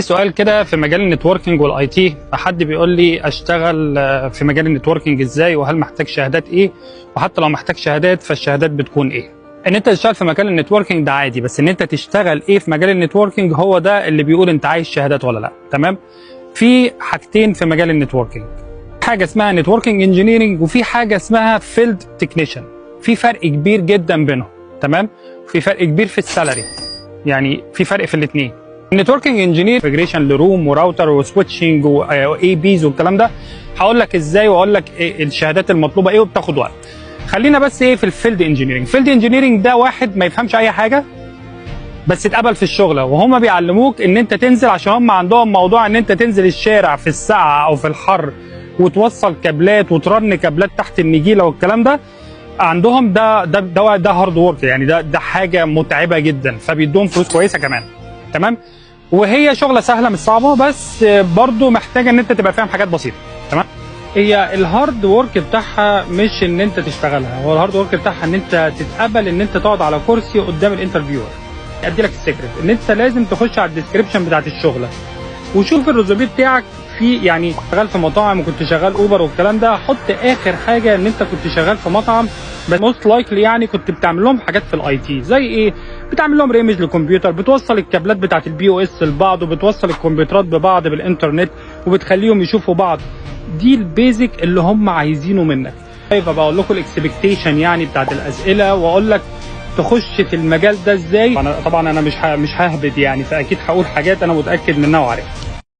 سؤال كده في مجال النتوركينج والاي تي، حد بيقول لي اشتغل في مجال النتوركينج ازاي، وهل محتاج شهادات ايه، وحتى لو محتاج شهادات فالشهادات بتكون ايه؟ ان انت تشتغل في مجال النتوركينج ده عادي، بس ان انت تشتغل ايه في مجال النتوركينج هو ده اللي بيقول انت عايز شهادات ولا لا. تمام؟ في حاجتين في مجال النتوركينج، حاجه اسمها نتوركينج انجينيرنج وفي حاجه اسمها فيلد تكنيشن. في فرق كبير جدا بينهم. تمام؟ في فرق كبير في السالري، يعني في فرق في الاثنين. النتوركينج انجينير انتجريشن لروم وراوتر وسويتشنج واي بيز والكلام ده، هقول لك ازاي واقول لك إيه الشهادات المطلوبه ايه وبتاخد وقت. خلينا بس ايه في الفيلد انجينيرنج. الفيلد انجينيرنج ده واحد ما يفهمش اي حاجه بس اتقبل في الشغله، وهم بيعلموك ان انت تنزل، عشان هم عندهم موضوع ان انت تنزل الشارع في الساعه او في الحر وتوصل كابلات وترن كابلات تحت النجيله والكلام ده. عندهم ده هارد وورك، يعني ده حاجه متعبه جدا، فبيدوهم فلوس كويسه كمان. تمام؟ وهي شغله سهله مش صعبه، بس برضو محتاجه ان انت تبقى فاهم حاجات بسيطه. تمام؟ هي الهارد وورك بتاعها مش ان انت تشتغلها، هو الهارد وورك بتاعها ان انت تتقبل ان انت تقعد على كرسي قدام الانترفيور. ادي لك السيكريت ان انت لازم تخش على الديسكريبشن بتاعت الشغله وشوف الريزوميه بتاعك في، يعني شغال في مطاعم وكنت شغال اوبر والكلام ده، حط اخر حاجه ان انت كنت شغال في مطعم، بس موست لايكلي يعني كنت بتعمل لهم حاجات في الاي تي. زي ايه؟ بتعمل لهم ريمج للكمبيوتر، بتوصل الكابلات بتاعت البي او اس لبعض، وبتوصل الكمبيوترات ببعض بالانترنت وبتخليهم يشوفوا بعض. دي البيزك اللي هم عايزينه منك. طيب بقول لكم الاكسبكتيشن يعني بتاعت الاسئله، واقول لك تخش في المجال ده ازاي. طبعا انا مش ههبد يعني، فاكيد هقول حاجات انا متاكد منها وعارفها.